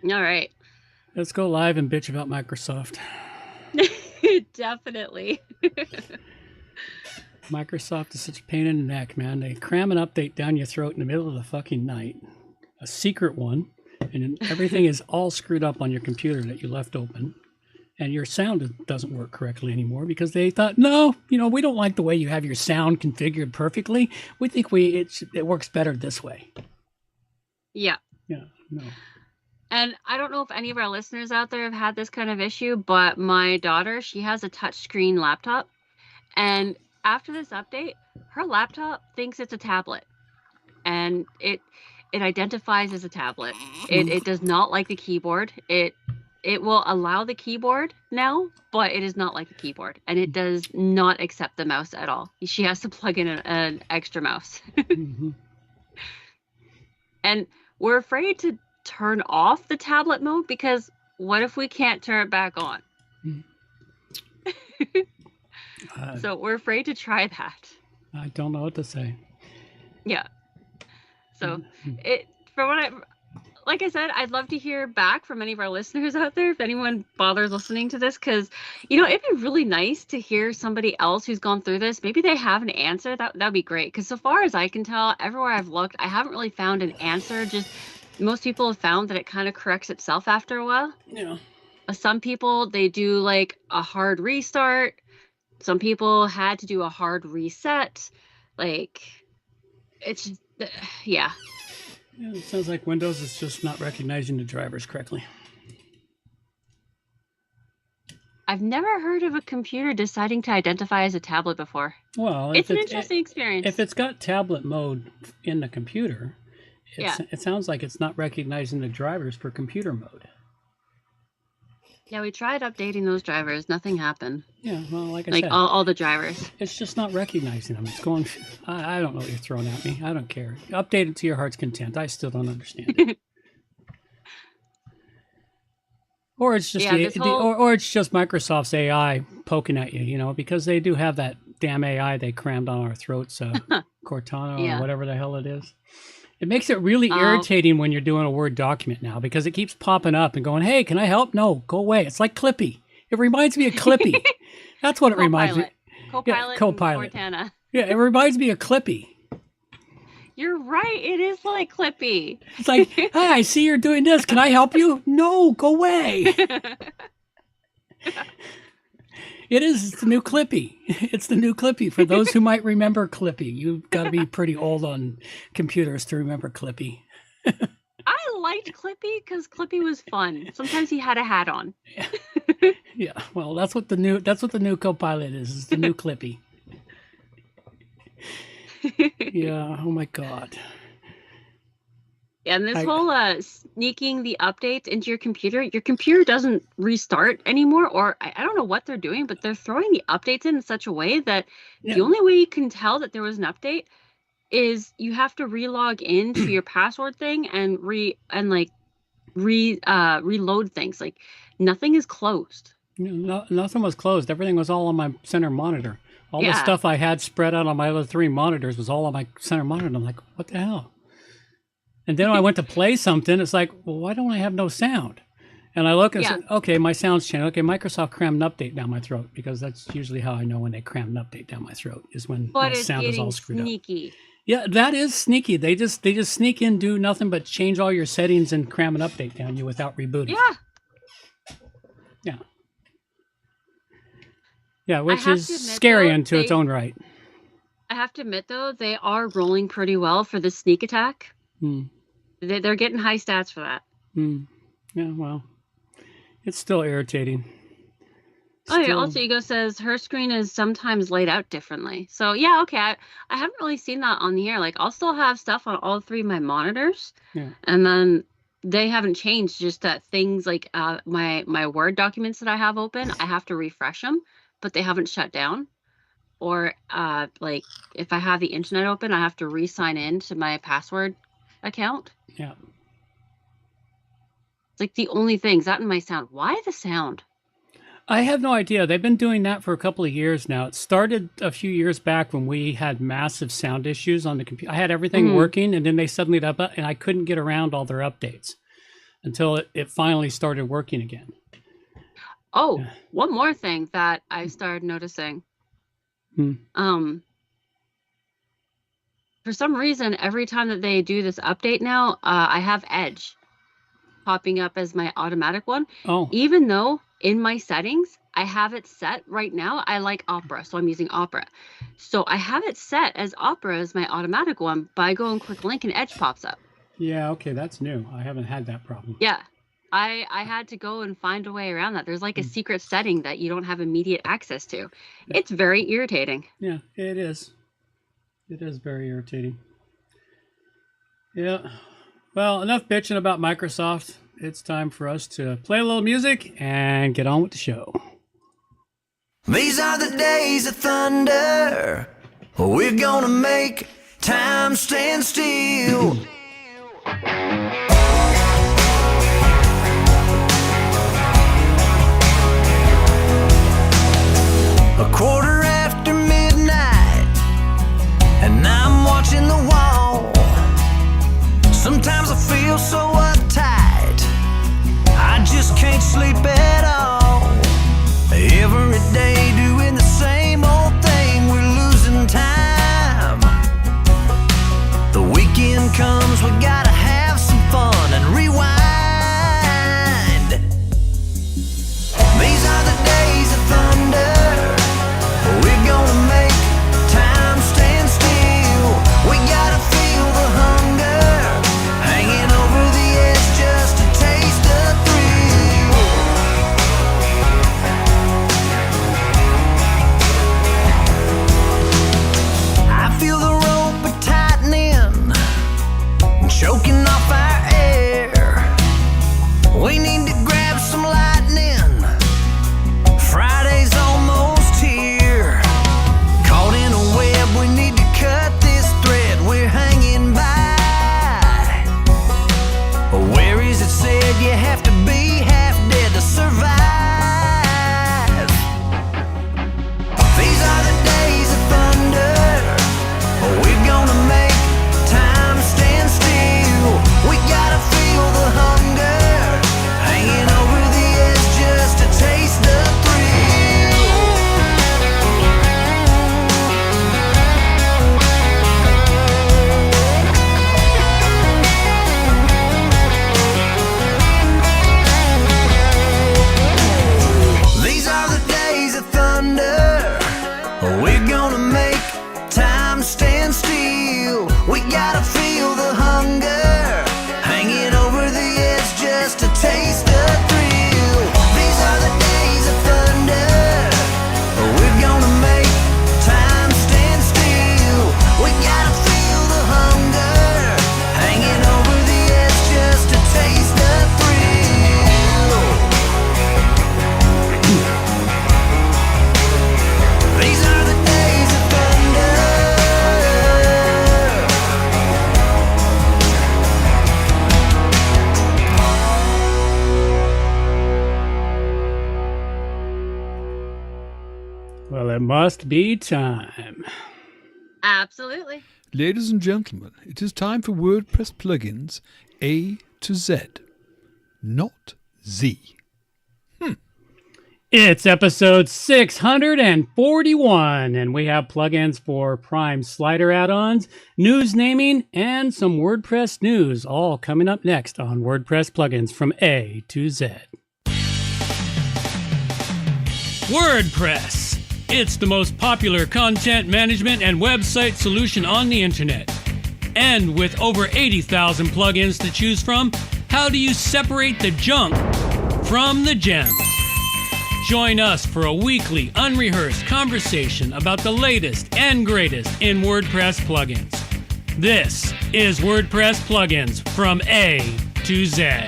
All right. Let's go live and bitch about Microsoft. Definitely. Microsoft is such a pain in the neck, man. They cram an update down your throat in the middle of the fucking night, a secret one, and everything is all screwed up on your computer that you left open. And your sound doesn't work correctly anymore because they thought, no, we don't like the way you have your sound configured perfectly. We think it works better this way. Yeah. Yeah, no. And I don't know if any of our listeners out there have had this kind of issue, but my daughter, she has a touchscreen laptop. And after this update, her laptop thinks it's a tablet. And it identifies as a tablet. It does not like the keyboard. It will allow the keyboard now, but it is not like the keyboard. And it does not accept the mouse at all. She has to plug in an extra mouse. And we're afraid to turn off the tablet mode because what if we can't turn it back on? So we're afraid to try that. I don't know what to say. Yeah. So like I said, I'd love to hear back from any of our listeners out there if anyone bothers listening to this, because it'd be really nice to hear somebody else who's gone through this. Maybe they have an answer. That'd be great, because so far as I can tell, everywhere I've looked, I haven't really found an answer. Just most people have found that it kind of corrects itself after a while. Yeah. Some people, they do like a hard restart. Some people had to do a hard reset. Like, it's just, yeah. Yeah, it sounds like Windows is just not recognizing the drivers correctly. I've never heard of a computer deciding to identify as a tablet before. Well, it's an interesting experience. If it's got tablet mode in the computer, it sounds like it's not recognizing the drivers for computer mode. Yeah, we tried updating those drivers. Nothing happened. Yeah, well, like I said. All the drivers. It's just not recognizing them. It's going, I don't know what you're throwing at me. I don't care. Update it to your heart's content. I still don't understand it. Or it's just or it's just Microsoft's AI poking at you, because they do have that damn AI they crammed on our throats, Cortana or whatever the hell it is. It makes it really irritating when you're doing a Word document now, because it keeps popping up and going, hey, can I help? No, go away. It's like Clippy. It reminds me of Clippy. That's what it reminds me. Copilot. Cortana. Yeah, it reminds me of Clippy. You're right. It is like Clippy. It's like, hey, I see you're doing this. Can I help you? No, go away. It's the new Clippy. It's the new Clippy. For those who might remember Clippy, you've got to be pretty old on computers to remember Clippy. I liked Clippy because Clippy was fun. Sometimes he had a hat on. Yeah. Well, that's what the new Copilot is. It's the new Clippy. Yeah. Oh my God. Yeah, and this whole sneaking the updates into your computer doesn't restart anymore, or I don't know what they're doing, but they're throwing the updates in such a way that the only way you can tell that there was an update is you have to relog into your password thing and reload things. Like, nothing is closed. No, nothing was closed. Everything was all on my center monitor. All the stuff I had spread out on my other 3 monitors was all on my center monitor. And I'm like, what the hell? And then when I went to play something, it's like, well, why don't I have no sound? And I look and say, okay, my sound's changed. Okay, Microsoft crammed an update down my throat, because that's usually how I know when they cram an update down my throat, is when my sound is all screwed sneaky. up. Yeah, that is sneaky. They just sneak in, do nothing but change all your settings and cram an update down you without rebooting. Yeah. Yeah. Yeah, which is scary into its own right. I have to admit, though, they are rolling pretty well for the sneak attack. They're getting high stats for that. Yeah, well, it's still irritating. Also, Ego says her screen is sometimes laid out differently. So, yeah, okay. I haven't really seen that on the air. Like, I'll still have stuff on all 3 of my monitors. Yeah. And then they haven't changed. Just that things like my Word documents that I have open, I have to refresh them, but they haven't shut down. Or, like, if I have the internet open, I have to re-sign in to my password account. Yeah. It's like the only things that in my sound. Why the sound? I have no idea. They've been doing that for a couple of years now. It started a few years back when we had massive sound issues on the computer. I had everything working, and then they suddenly and I couldn't get around all their updates. until it finally started working again. Oh, Yeah. one more thing that I started noticing. For some reason, every time that they do this update now, I have Edge popping up as my automatic one. Oh. Even though in my settings, I have it set right now. I like Opera, so I'm using Opera. So I have it set as Opera as my automatic one, but I go and click link and Edge pops up. Yeah, okay, that's new. I haven't had that problem. Yeah. I had to go and find a way around that. There's like a secret setting that you don't have immediate access to. It's very irritating. Yeah, it is. It is very irritating. Yeah. Well, enough bitching about Microsoft. It's time for us to play a little music and get on with the show. These are the days of thunder. We're gonna make time stand still. A quarter after midnight, and I'm watching the wall. Sometimes I feel so uptight, I just can't sleep at all. Every day doing the same old thing, we're losing time. The weekend comes, we gotta have some fun and rewind. These are the days of thunder. We're gonna make time stand still. We gotta feel the hunger, hanging over the edge just to taste the thrill. I feel the rope tightening, choking off our air. We need to grab some lightning. Friday's almost here. Caught in a web, we need to cut this thread we're hanging by. Where is it said you have to be half dead to survive? These are the days of thunder. We're gonna make time stand still. We gotta feel the hunger, hanging over the edge just to taste the thrill. These are the days of thunder. We're gonna make time stand still. We gotta feel the hunger, hanging over the edge just to taste the thrill. These are the days of thunder. We're gonna make time stand still. We gotta feel the hunger, hanging over the edge just to taste the thrill. These are the days of thunder. Well, it must be time. Absolutely. Ladies and gentlemen, it is time for WordPress Plugins A to Z, not Z. It's episode 641, and we have plugins for Prime Slider Addons, news naming, and some WordPress news, all coming up next on WordPress Plugins from A to Z. WordPress. It's the most popular content management and website solution on the internet. And with over 80,000 plugins to choose from, how do you separate the junk from the gems? Join us for a weekly, unrehearsed conversation about the latest and greatest in WordPress plugins. This is WordPress Plugins from A to Z.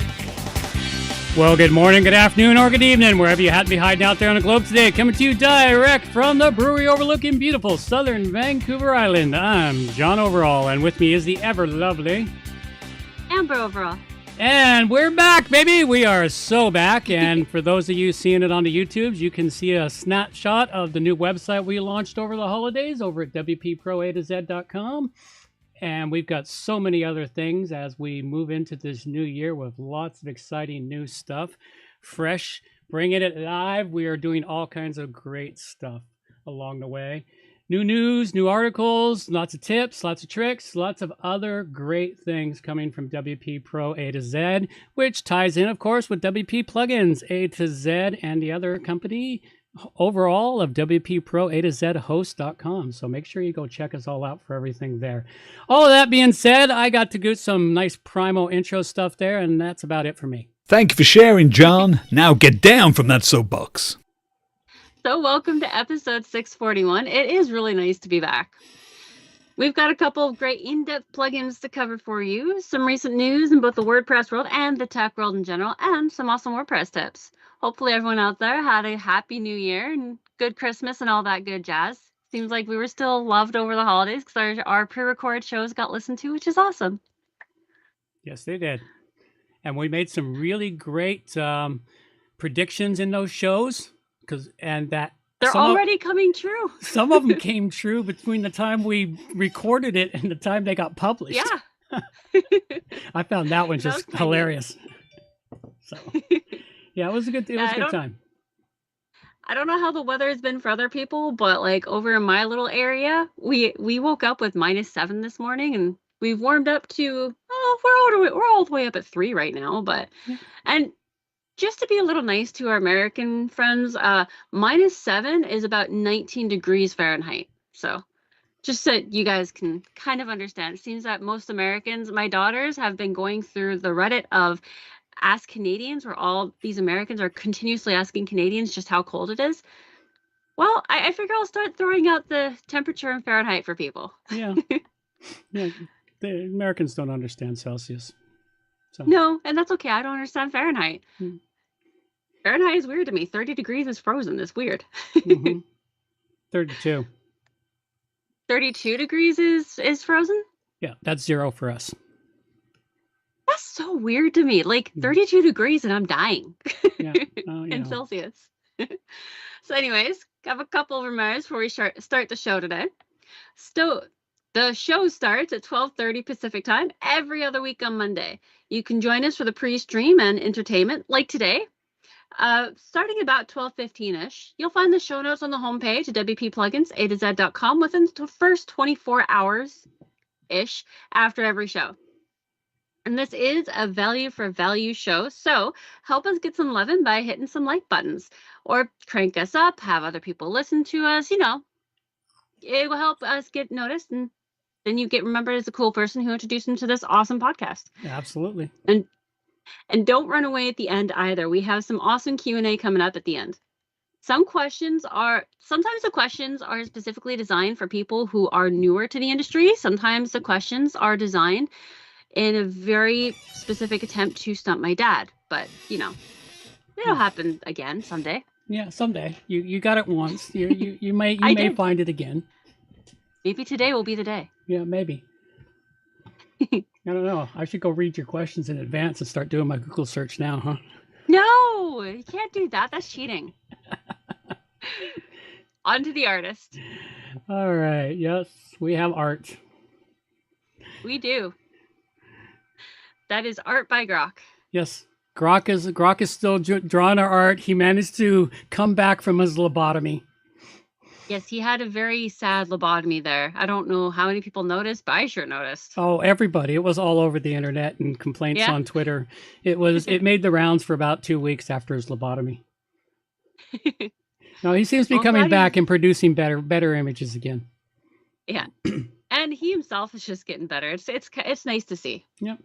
Well, good morning, good afternoon, or good evening, wherever you happen to be hiding out there on the globe today. Coming to you direct from the brewery overlooking beautiful southern Vancouver Island. I'm John Overall, and with me is the ever lovely Amber overall. And we're back, baby. We are so back. And for those of you seeing it on the YouTubes, you can see a snapshot of the new website we launched over the holidays over at WPProAtoZ.com. And we've got so many other things as we move into this new year with lots of exciting new stuff. Fresh, bringing it live. We are doing all kinds of great stuff along the way. New news, new articles, lots of tips, lots of tricks, lots of other great things coming from WP Pro A to Z, which ties in, of course, with WP Plugins A to Z and the other company overall of WP Pro A to Z host.com. So make sure you go check us all out for everything there. All of that being said, I got to get some nice Primo intro stuff there, and that's about it for me. Thank you for sharing, John. Now get down from that soapbox. So welcome to episode 641. It is really nice to be back. We've got a couple of great in-depth plugins to cover for you, some recent news in both the WordPress world and the tech world in general, and some awesome WordPress tips. Hopefully everyone out there had a happy new year and good Christmas and all that good jazz. Seems like we were still loved over the holidays because our pre-recorded shows got listened to, which is awesome. Yes, they did. And we made some really great predictions in those shows. They're already coming true. Some of them came true between the time we recorded it and the time they got published. Yeah. I found that one just hilarious. So yeah, it was a good time. I don't know how the weather has been for other people, but like over in my little area, we woke up with -7 this morning, and we've warmed up to we're all the way up at 3 right now, but and just to be a little nice to our American friends, -7 is about 19 degrees Fahrenheit. So just so you guys can kind of understand, it seems that most Americans, my daughters, have been going through the Reddit of Ask Canadians, where all these Americans are continuously asking Canadians just how cold it is. Well, I figure I'll start throwing out the temperature in Fahrenheit for people. Yeah. Yeah. The Americans don't understand Celsius. So. No, and that's okay. I don't understand Fahrenheit. Fahrenheit is weird to me. 30 degrees is frozen. It's weird. 32. 32 degrees is frozen? Yeah, that's 0 for us. That's so weird to me. Like 32 degrees and I'm dying. Yeah. In Celsius. So anyways, have a couple of reminders before we start the show today. The show starts at 12:30 Pacific time every other week on Monday. You can join us for the pre-stream and entertainment like today. Starting about 12:15-ish, you'll find the show notes on the homepage at WP Plugins A-Z.com within the first 24 hours-ish after every show. And this is a value for value show, so help us get some loving by hitting some like buttons or crank us up, have other people listen to us. You know, it will help us get noticed, and then you get remembered as a cool person who introduced them to this awesome podcast. Absolutely. And don't run away at the end either. We have some awesome Q&A coming up at the end. Sometimes the questions are specifically designed for people who are newer to the industry. Sometimes the questions are designed in a very specific attempt to stump my dad. But, you know, it'll happen again someday. Yeah, someday. You got it once. You may find it again. Maybe today will be the day. Yeah, maybe. I don't know. I should go read your questions in advance and start doing my Google search now, huh? No, you can't do that. That's cheating. On to the artist. All right. Yes, we have art. We do. That is art by Grok. Yes. Grok is still drawing our art. He managed to come back from his lobotomy. Yes, he had a very sad lobotomy there. I don't know how many people noticed, but I sure noticed. Oh, everybody. It was all over the internet and complaints on Twitter. It made the rounds for about 2 weeks after his lobotomy. No, he seems to be coming back and producing better images again. Yeah. And he himself is just getting better. It's nice to see. Yep.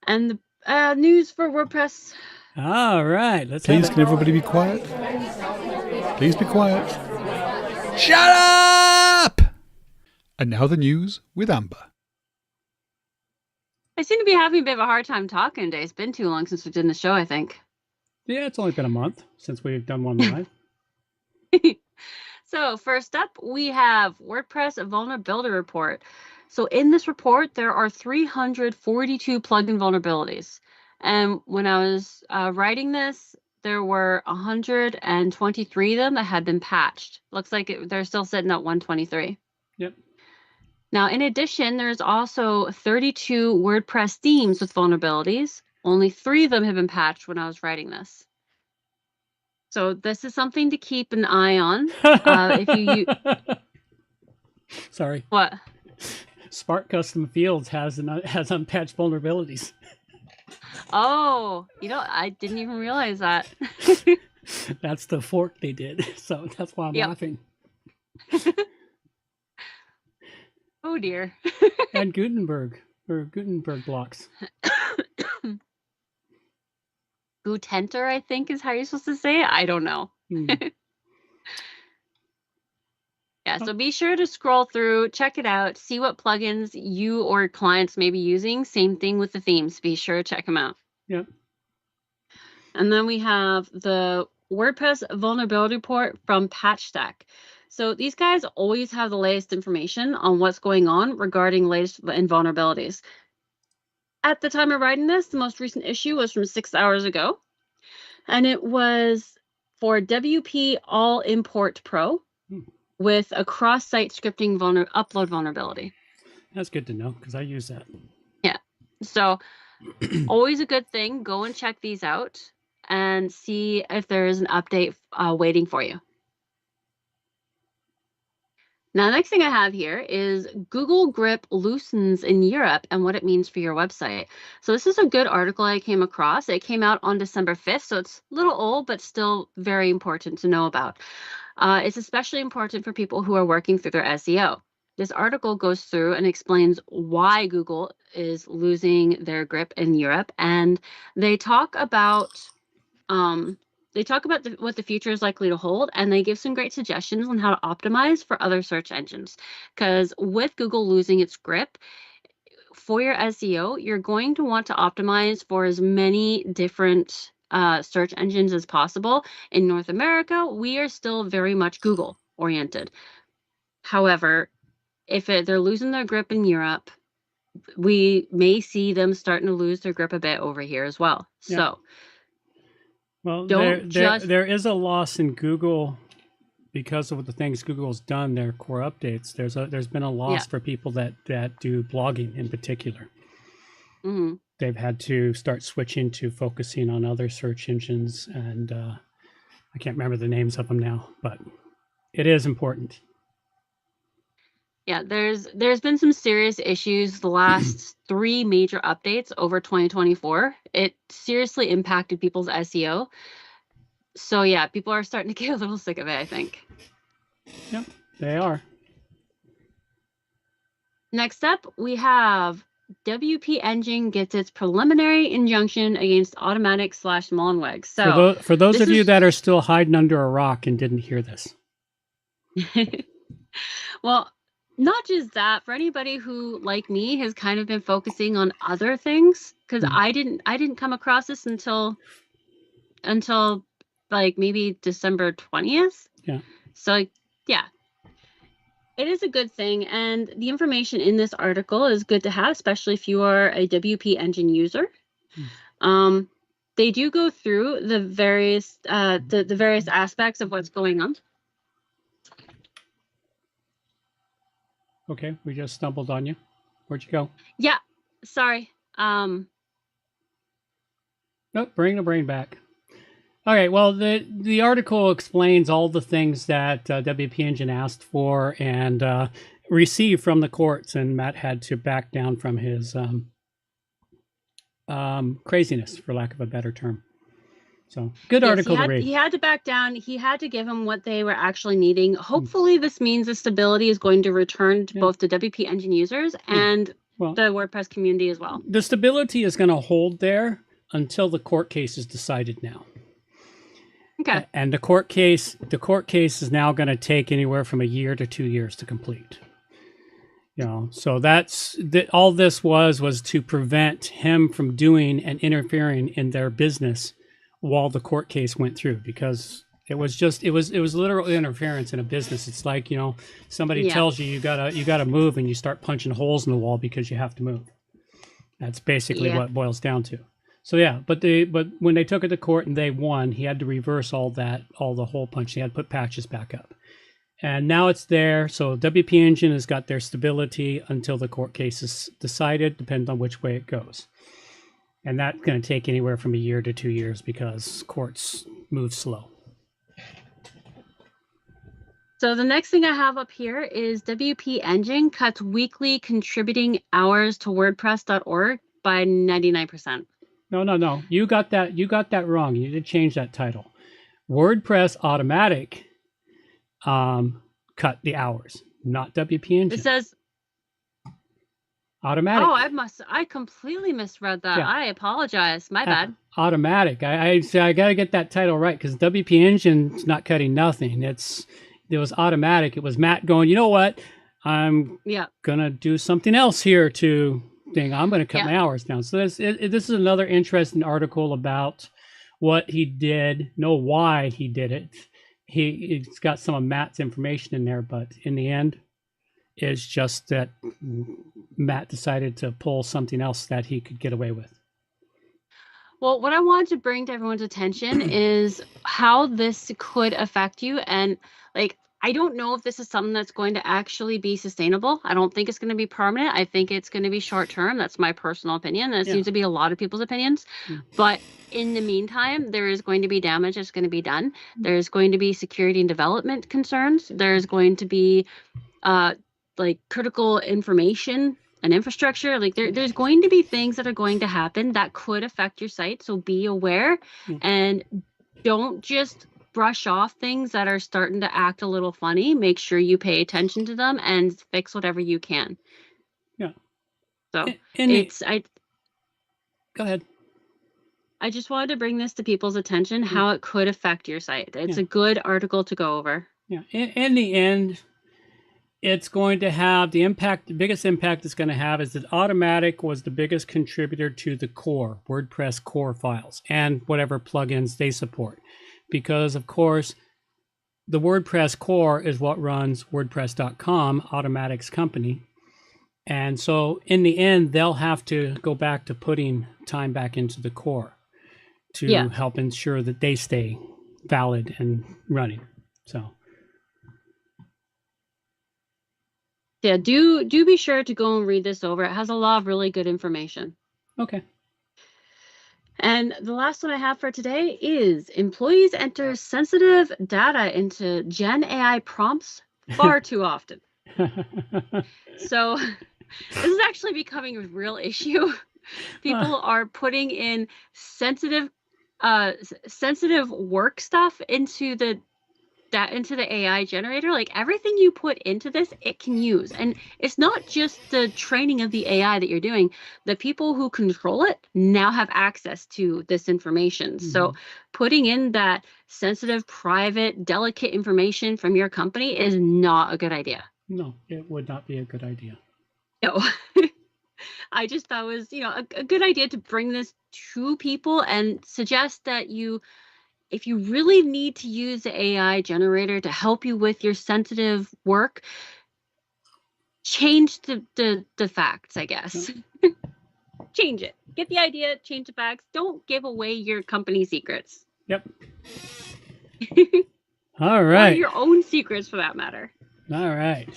And the news for WordPress. All right. Please, can everybody be quiet? Please be quiet. Shut up! And now the news with Amber. I seem to be having a bit of a hard time talking today. It's been too long since we did the show, I think. Yeah, it's only been a month since we've done one live. So first up, we have WordPress Vulnerability Report. So in this report, there are 342 plugin vulnerabilities. And when I was writing this, there were 123 of them that had been patched. Looks like they're still sitting at 123. Yep. Now, in addition, there's also 32 WordPress themes with vulnerabilities. Only 3 of them have been patched when I was writing this. So this is something to keep an eye on. If you Sorry. What? Spark Custom Fields has unpatched vulnerabilities. Oh, I didn't even realize that. That's the fork they did. So that's why I'm laughing. Oh dear. And Gutenberg blocks. Gutenter, I think is how you're supposed to say it. I don't know. Yeah, so be sure to scroll through, check it out, see what plugins you or clients may be using. Same thing with the themes. Be sure to check them out. Yep. And then we have the WordPress vulnerability report from PatchStack. So these guys always have the latest information on what's going on regarding latest vulnerabilities. At the time of writing this, the most recent issue was from 6 hours ago, and it was for WP All Import Pro with a cross-site scripting upload vulnerability. That's good to know because I use that. Yeah, so always a good thing. Go and check these out and see if there is an update waiting for you. Now, the next thing I have here is Google Grip loosens in Europe and what it means for your website. So this is a good article I came across. It came out on December 5th, so it's a little old, but still very important to know about. It's especially important for people who are working through their SEO. This article goes through and explains why Google is losing their grip in Europe, and they talk about what the future is likely to hold, and they give some great suggestions on how to optimize for other search engines. Because with Google losing its grip for your SEO, you're going to want to optimize for as many different search engines as possible. In North America, we are still very much Google oriented. However, if they're losing their grip in Europe, we may see them starting to lose their grip a bit over here as well. Yeah. So. Well, there is a loss in Google because of the things Google's done, their core updates. There's been a loss for people that do blogging in particular. Mm-hmm. They've had to start switching to focusing on other search engines, and I can't remember the names of them now, but it is important. Yeah, there's been some serious issues the last 3 major updates over 2024. It seriously impacted people's SEO. So yeah, people are starting to get a little sick of it, I think. Yep, they are. Next up, we have WP Engine gets its preliminary injunction against Automatic/Mullenweg. So for those of you that are still hiding under a rock and didn't hear this. Well, not just that, for anybody who, like me, has kind of been focusing on other things, because I didn't come across this until like maybe December 20th. Yeah. So yeah, it is a good thing, and the information in this article is good to have, especially if you are a WP Engine user. They do go through the various the various aspects of what's going on. Okay, we just stumbled on you. Where'd you go? Yeah, sorry. Nope, bring the brain back. Okay, well, the article explains all the things that WP Engine asked for and received from the courts, and Matt had to back down from his craziness, for lack of a better term. So, good article to read. He had to back down. He had to give them what they were actually needing. Hopefully, this means the stability is going to return to both the WP Engine users and the WordPress community as well. The stability is going to hold there until the court case is decided now. Okay. And the court case is now going to take anywhere from 1 year to 2 years to complete. So all this was to prevent him from doing and interfering in their business while the court case went through, because it was literal interference in a business. It's like, somebody tells you you gotta move, and you start punching holes in the wall because you have to move. That's basically what it boils down to. So yeah, but when they took it to court and they won, he had to reverse all the hole punch. He had to put patches back up. And now it's there. So WP Engine has got their stability until the court case is decided, depends on which way it goes. And that's going to take anywhere from a year to 2 years because courts move slow. So the next thing I have up here is WP Engine cuts weekly contributing hours to WordPress.org by 99%. No. You got that wrong. You did change that title. WordPress Automatic cut the hours, not WP Engine. It says Automatic. Oh, I completely misread that. Yeah. I apologize. My bad. Automatic. I got to get that title right because WP Engine's not cutting nothing. It was automatic. It was Matt going, you know what? I'm going to do something else here I'm going to cut my hours down. So this is another interesting article about what he did, why he did it. He's got some of Matt's information in there, but in the end, it's just that Matt decided to pull something else that he could get away with. Well, what I wanted to bring to everyone's attention is how this could affect you. And I don't know if this is something that's going to actually be sustainable. I don't think it's going to be permanent. I think it's going to be short term. That's my personal opinion. And it seems to be a lot of people's opinions. But in the meantime, there is going to be damage that's going to be done. There's going to be security and development concerns. There's going to be critical information and infrastructure. There's going to be things that are going to happen that could affect your site. So be aware and don't just brush off things that are starting to act a little funny. Make sure you pay attention to them and fix whatever you can. Yeah. So go ahead. I just wanted to bring this to people's attention, how it could affect your site. It's a good article to go over. Yeah. In the end, it's going to have the biggest impact it's going to have is that Automatic was the biggest contributor to the core, WordPress core files and whatever plugins they support. Because, of course, the WordPress core is what runs WordPress.com, Automatic's company. And so in the end, they'll have to go back to putting time back into the core to help ensure that they stay valid and running. So. Yeah, do be sure to go and read this over. It has a lot of really good information. Okay. And the last one I have for today is employees enter sensitive data into Gen AI prompts far too often. So this is actually becoming a real issue. People are putting in sensitive work stuff into the AI generator. Everything you put into this, it can use. And it's not just the training of the AI that you're doing. The people who control it now have access to this information. So putting in that sensitive, private, delicate information from your company is not a good idea. No, it would not be a good idea. No. I just thought it was, a good idea to bring this to people and suggest that if you really need to use the AI generator to help you with your sensitive work, change the facts, I guess. Change it. Get the idea, change the facts. Don't give away your company secrets. Yep. All right. Or your own secrets, for that matter. All right.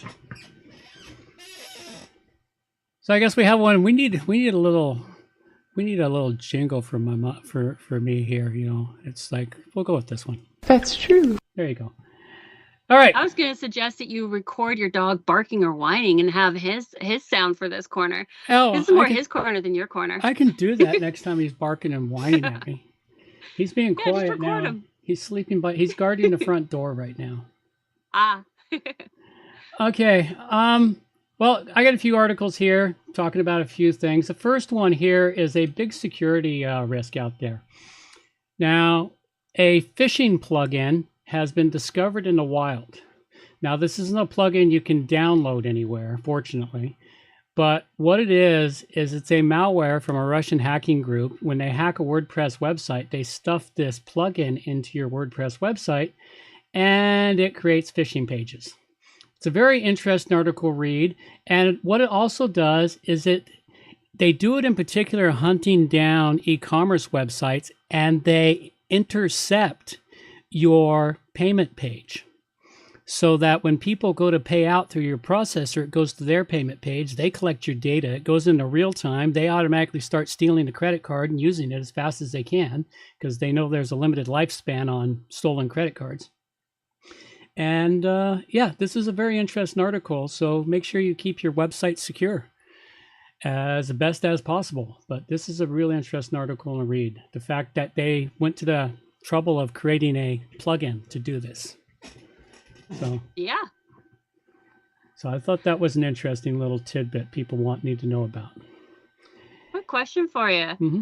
So I guess we have one. We need a little jingle for for me here. It's we'll go with this one. That's true. There you go. All right. I was going to suggest that you record your dog barking or whining and have his sound for this corner. Oh, this is more his corner than your corner. I can do that next time he's barking and whining at me. He's being quiet just record now. him. He's sleeping, but he's guarding the front door right now. Ah. Okay. Well, I got a few articles here talking about a few things. The first one here is a big security risk out there. Now, a phishing plugin has been discovered in the wild. Now, this isn't a plugin you can download anywhere, fortunately. But what it is it's a malware from a Russian hacking group. When they hack a WordPress website, they stuff this plugin into your WordPress website, and it creates phishing pages. It's a very interesting article read. And what it also does is they do it in particular hunting down e-commerce websites, and they intercept your payment page. so that when people go to pay out through your processor, it goes to their payment page. They collect your data. It goes into real time. They automatically start stealing the credit card and using it as fast as they can because they know there's a limited lifespan on stolen credit cards. And yeah, this is a very interesting article. So make sure you keep your website secure as best as possible. But this is a really interesting article to read. The fact that they went to the trouble of creating a plugin to do this. So yeah. So I thought that was an interesting little tidbit people need to know about. Quick question for you. Mm-hmm.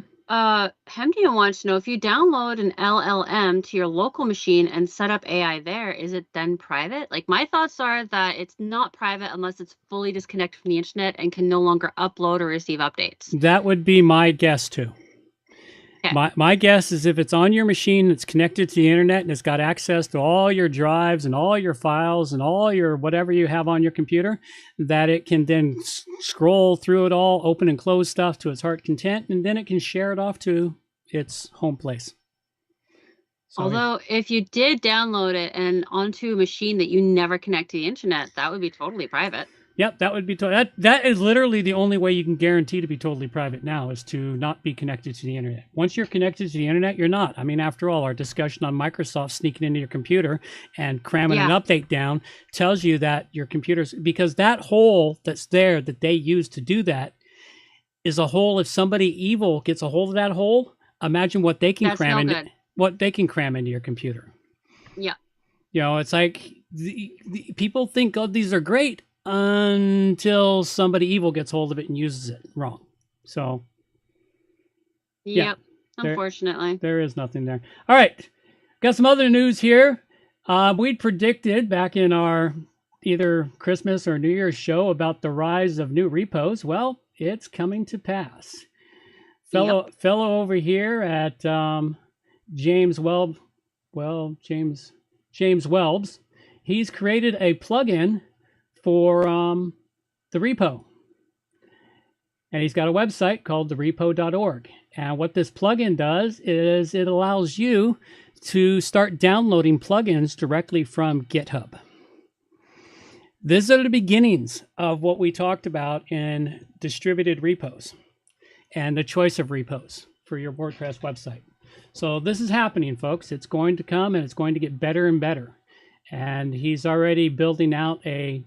Hemdian wants to know, if you download an LLM to your local machine and set up AI there, is it then private? Like, my thoughts are that it's not private unless it's fully disconnected from the internet and can no longer upload or receive updates. That would be my guess too. Okay. My guess is if it's on your machine, it's connected to the internet and it's got access to all your drives and all your files and all your whatever you have on your computer, that it can then scroll through it all, open and close stuff to its heart content, and then it can share it off to its home place. So although if you did download it and onto a machine that you never connect to the internet, that would be totally private. Yep, that would be that is literally the only way you can guarantee to be totally private now, is to not be connected to the internet. Once you're connected to the internet, you're not. I mean, after all, our discussion on Microsoft sneaking into your computer and cramming an update down tells you that your computer's, because that hole that's there that they use to do that is a hole. If somebody evil gets a hold of that hole, imagine what they can cram into your computer. Yeah. You know, it's like the people think, oh, these are great, until somebody evil gets hold of it and uses it wrong. So, yep, unfortunately. There is nothing there. All right. Got some other news here. We'd predicted back in our either Christmas or New Year's show about the rise of new repos. Well, it's coming to pass. Fellow over here at James Welbs, he's created a plugin for the repo. And he's got a website called therepo.org. And what this plugin does is it allows you to start downloading plugins directly from GitHub. These are the beginnings of what we talked about in distributed repos and the choice of repos for your WordPress website. So this is happening, folks. It's going to come and it's going to get better and better. And he's already building out a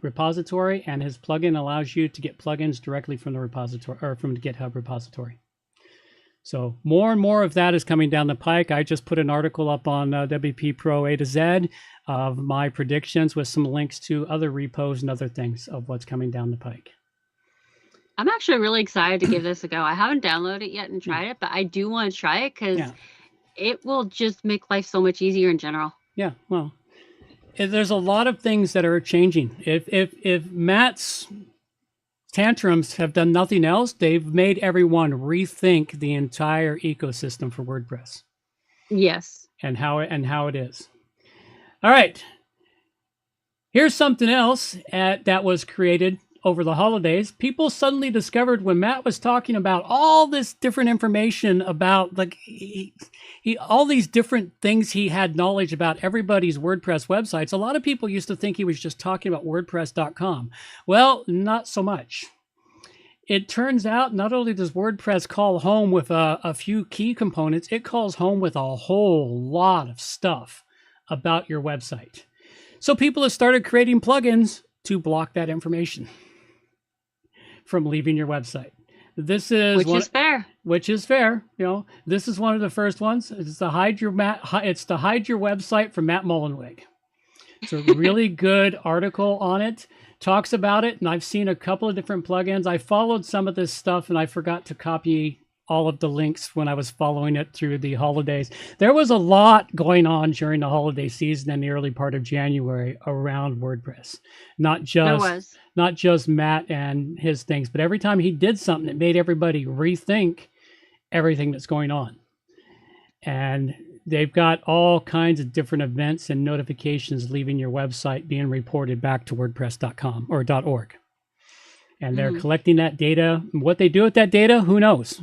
repository, and his plugin allows you to get plugins directly from the repository or from the GitHub repository. So more and more of that is coming down the pike. I just put an article up on WP Pro A-Z of my predictions with some links to other repos and other things of what's coming down the pike. I'm actually really excited to give this a go. I haven't downloaded it yet and tried it, but I do want to try it because it will just make life so much easier in general. Yeah, well, there's a lot of things that are changing. If Matt's tantrums have done nothing else, they've made everyone rethink the entire ecosystem for WordPress. Yes. And how it is. All right. Here's something else that was created over the holidays. People suddenly discovered when Matt was talking about all this different information about all these different things he had knowledge about everybody's WordPress websites. A lot of people used to think he was just talking about WordPress.com. Well, not so much. It turns out not only does WordPress call home with a few key components, it calls home with a whole lot of stuff about your website. So people have started creating plugins to block that information from leaving your website. This is which is fair. You know, this is one of the first ones. It's to hide your website from Matt Mullenweg. It's a really good article on it. Talks about it, and I've seen a couple of different plugins. I followed some of this stuff, and I forgot to copy all of the links when I was following it through the holidays. There was a lot going on during the holiday season and the early part of January around WordPress. Not just Matt and his things, but every time he did something, it made everybody rethink everything that's going on. And they've got all kinds of different events and notifications leaving your website being reported back to WordPress.com or .org. And they're collecting that data. What they do with that data, who knows?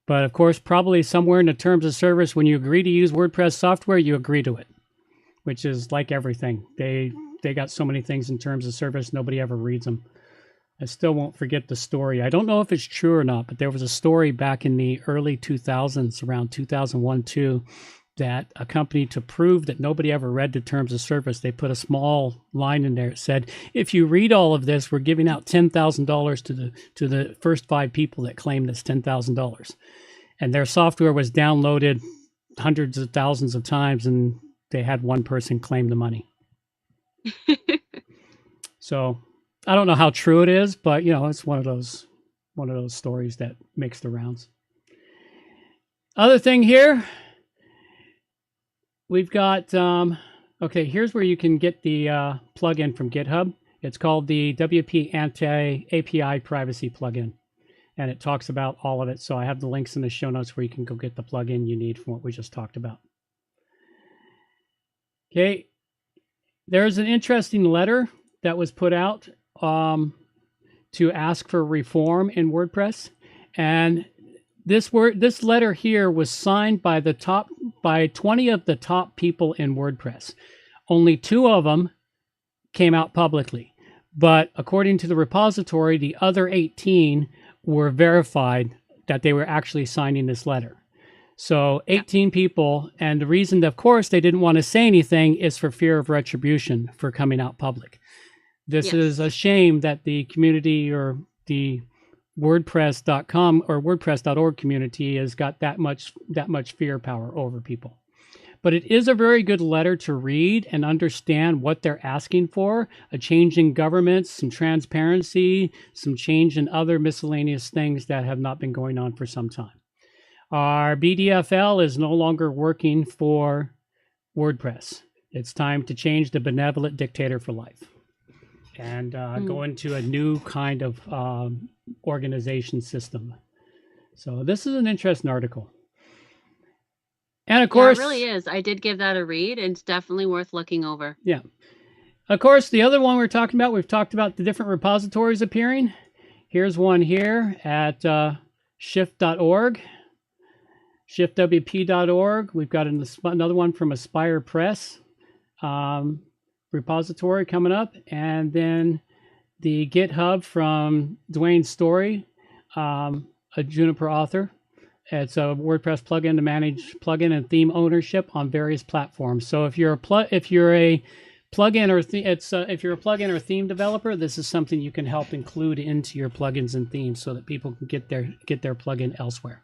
But of course, probably somewhere in the terms of service, when you agree to use WordPress software, you agree to it. which is like everything. They got so many things in terms of service, nobody ever reads them. I still won't forget the story. I don't know if it's true or not, but there was a story back in the early 2000s, around 2001, 2, that a company, to prove that nobody ever read the terms of service, they put a small line in there. It said, if you read all of this, we're giving out $10,000 to the first 5 people that claim this $10,000. And their software was downloaded hundreds of thousands of times, and they had one person claim the money. So I don't know how true it is, but it's one of those stories that makes the rounds. Other thing here, we've got okay, here's where you can get the plugin from GitHub. It's called the WP Anti-API Privacy Plugin, and it talks about all of it. So I have the links in the show notes where you can go get the plugin you need from what we just talked about. Okay, there's an interesting letter that was put out to ask for reform in WordPress, and this letter here was signed by 20 of the top people in WordPress. Only 2 of them came out publicly, but according to the repository, the other 18 were verified that they were actually signing this letter. So 18 people, and the reason, of course, they didn't want to say anything is for fear of retribution for coming out public. This is a shame that the community, or the WordPress.com or WordPress.org community, has got that much fear power over people. But it is a very good letter to read and understand what they're asking for: a change in governments, some transparency, some change in other miscellaneous things that have not been going on for some time. Our BDFL is no longer working for WordPress. It's time to change the benevolent dictator for life and go into a new kind of organization system. So this is an interesting article. And of course, it really is. I did give that a read, and it's definitely worth looking over. Yeah. Of course, the other one we've talked about the different repositories appearing. Here's one here at shift.org, shiftwp.org. We've got another one from Aspire Press repository coming up, and then the GitHub from Dwayne Story, a Juniper author. It's a WordPress plugin to manage plugin and theme ownership on various platforms. So if you're a plugin or theme developer, this is something you can help include into your plugins and themes so that people can get their plugin elsewhere.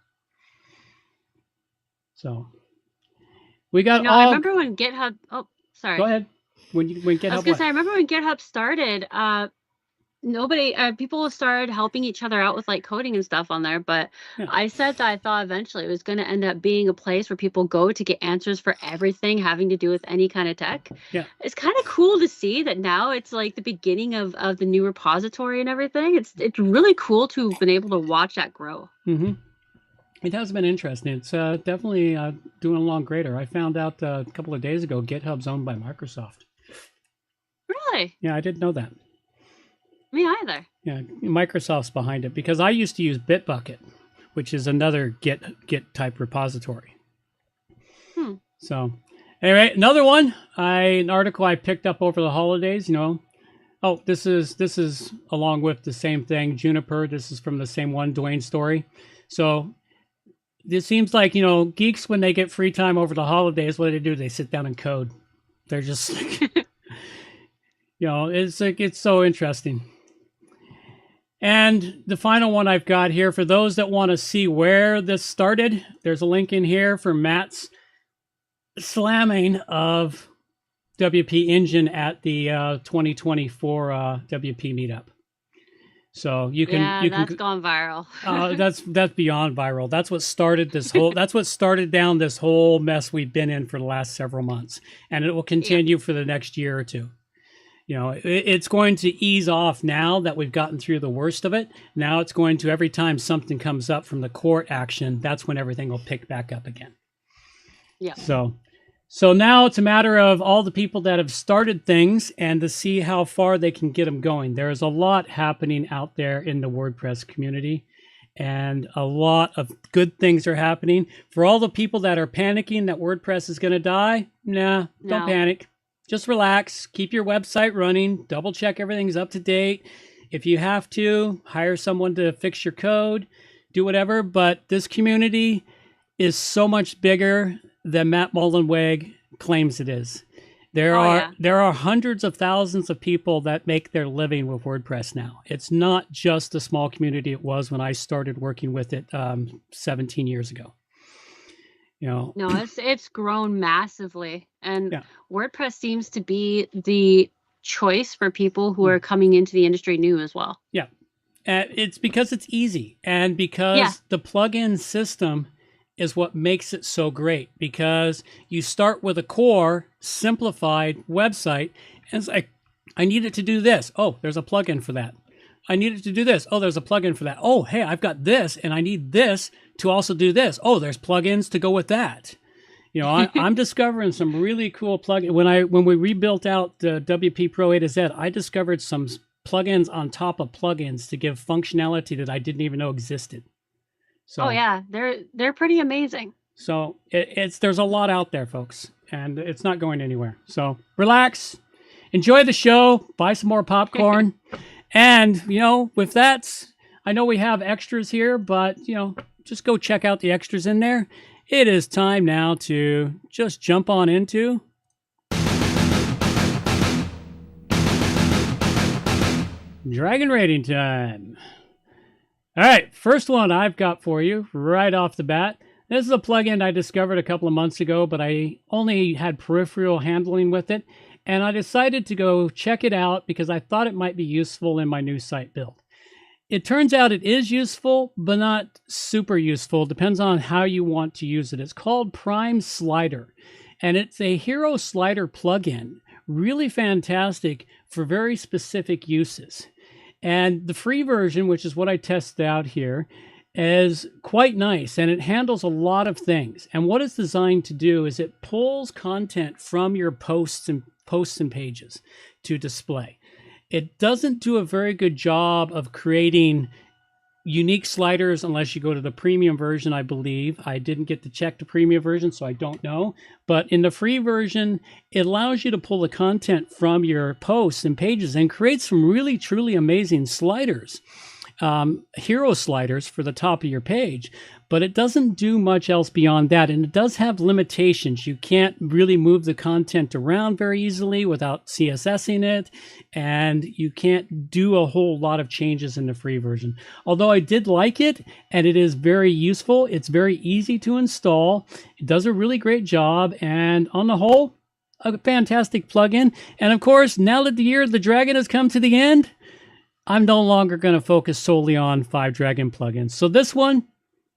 So we got I remember when GitHub. Oh, sorry. Go ahead. When GitHub. I was gonna say, I remember when GitHub started. People started helping each other out with like coding and stuff on there. But I said that I thought eventually it was going to end up being a place where people go to get answers for everything having to do with any kind of tech. Yeah, it's kind of cool to see that now it's like the beginning of the new repository and everything. It's really cool to have been able to watch that grow. Mm-hmm. It has been interesting. It's definitely doing along greater. I found out a couple of days ago GitHub's owned by Microsoft. Really? Yeah, I didn't know that. Me either. Yeah, Microsoft's behind it, because I used to use Bitbucket, which is another Git type repository. So anyway, another one, an article I picked up over the holidays, Oh, this is along with the same thing, Juniper. This is from the same one, Dwayne Story. So it seems like, geeks, when they get free time over the holidays, what do? They sit down and code. They're just like, it's so interesting. And the final one I've got here, for those that want to see where this started, there's a link in here for Matt's slamming of WP Engine at the 2024 WP meetup. So you can that's gone viral. That's beyond viral. That's what started this whole. That's what started down this whole mess we've been in for the last several months, and it will continue for the next year or two. It's going to ease off now that we've gotten through the worst of it. Now it's going to, every time something comes up from the court action, that's when everything will pick back up again. Yeah. So now it's a matter of all the people that have started things and to see how far they can get them going. There is a lot happening out there in the WordPress community, and a lot of good things are happening. For all the people that are panicking that WordPress is going to die, don't panic. just relax, keep your website running, double check everything's up to date. If you have to, hire someone to fix your code, do whatever. But this community is so much bigger than Matt Mullenweg claims it is. There are hundreds of thousands of people that make their living with WordPress now. It's not just a small community it was when I started working with it 17 years ago. No, it's grown massively, and WordPress seems to be the choice for people who are coming into the industry new as well. Yeah, it's because it's easy, and because the plugin system is what makes it so great, because you start with a core simplified website and it's like, I need it to do this. Oh, there's a plugin for that. I need it to do this. Oh, there's a plugin for that. Oh, hey, I've got this and I need this to also do this. Oh, there's plugins to go with that. I'm discovering some really cool plugins. When we rebuilt out the WP Pro A-Z, I discovered some plugins on top of plugins to give functionality that I didn't even know existed. So, they're pretty amazing. So there's a lot out there, folks, and it's not going anywhere. So relax, enjoy the show, buy some more popcorn, and with that, I know we have extras here, but just go check out the extras in there. It is time now to just jump on into Dragon Rating time. All right, first one I've got for you right off the bat. This is a plugin I discovered a couple of months ago, but I only had peripheral handling with it, and I decided to go check it out because I thought it might be useful in my new site build. It turns out it is useful, but not super useful. Depends on how you want to use it. It's called Prime Slider, and it's a hero slider plugin. Really fantastic for very specific uses. And the free version, which is what I tested out here, is quite nice, and it handles a lot of things. And what it's designed to do is it pulls content from your posts and pages to display. It doesn't do a very good job of creating unique sliders unless you go to the premium version, I believe. I didn't get to check the premium version, so I don't know. But in the free version, it allows you to pull the content from your posts and pages and create some really, truly amazing sliders. Hero sliders for the top of your page, but it doesn't do much else beyond that. And it does have limitations. You can't really move the content around very easily without CSSing it, and you can't do a whole lot of changes in the free version. Although I did like it, and it is very useful. It's very easy to install. It does a really great job, and on the whole, a fantastic plugin. And of course, now that the year of the dragon has come to the end, I'm no longer going to focus solely on 5 dragon plugins. So this one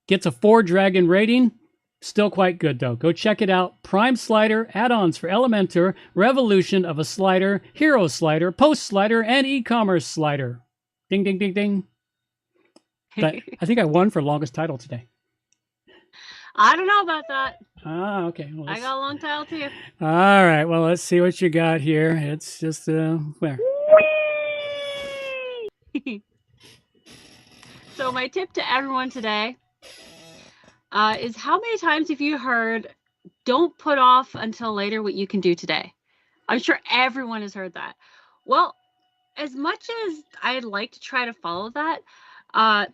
gets a 4 dragon rating. Still quite good though. Go check it out. Prime Slider Addons for Elementor, Revolution of a Slider, Hero Slider, Post Slider, and E-commerce Slider. Ding, ding, ding, ding. I think I won for longest title today. I don't know about that. Ah, okay. Well, I got a long title too. All right. Well, let's see what you got here. It's just where. So my tip to everyone today is, how many times have you heard, don't put off until later what you can do today? I'm sure everyone has heard that. Well, as much as I'd like to try to follow that,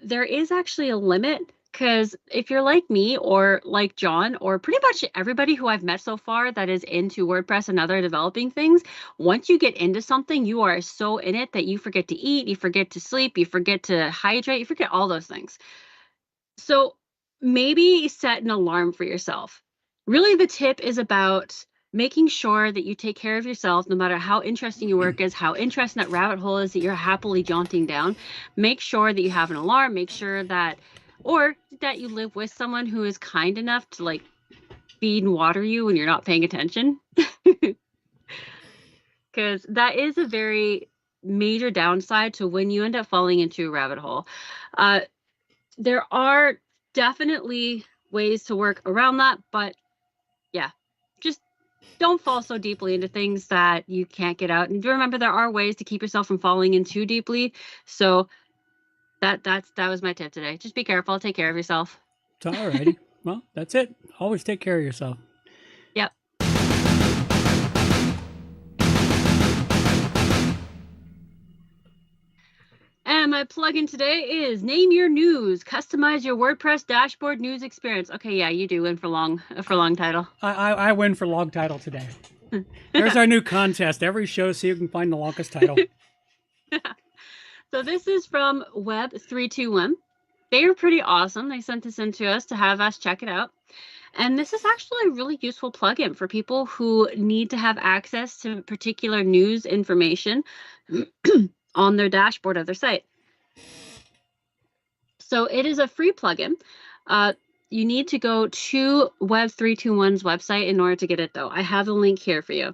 there is actually a limit, because if you're like me or like John or pretty much everybody who I've met so far that is into WordPress and other developing things, once you get into something, you are so in it that you forget to eat, you forget to sleep, you forget to hydrate, you forget all those things. So maybe set an alarm for yourself. Really, the tip is about making sure that you take care of yourself, no matter how interesting your work is, how interesting that rabbit hole is that you're happily jaunting down. Make sure that you have an alarm, make sure that, or that you live with someone who is kind enough to like feed and water you when you're not paying attention. Because that is a very major downside to when you end up falling into a rabbit hole. There are definitely ways to work around that, but yeah, just don't fall so deeply into things that you can't get out. And do remember, there are ways to keep yourself from falling in too deeply. So that was my tip today. Just be careful. Take care of yourself. All righty. Well, that's it. Always take care of yourself. Yep. my plugin today is Name Your News. Customize your WordPress dashboard news experience. Okay, yeah, you do win for long title. I win for long title today. There's our new contest. Every show, so you can find the longest title. So this is from Web321. They are pretty awesome. They sent this in to us to have us check it out. And this is actually a really useful plugin for people who need to have access to particular news information on their dashboard of their site. So it is a free plugin. You need to go to Web321's website in order to get it, though. I have the link here for you.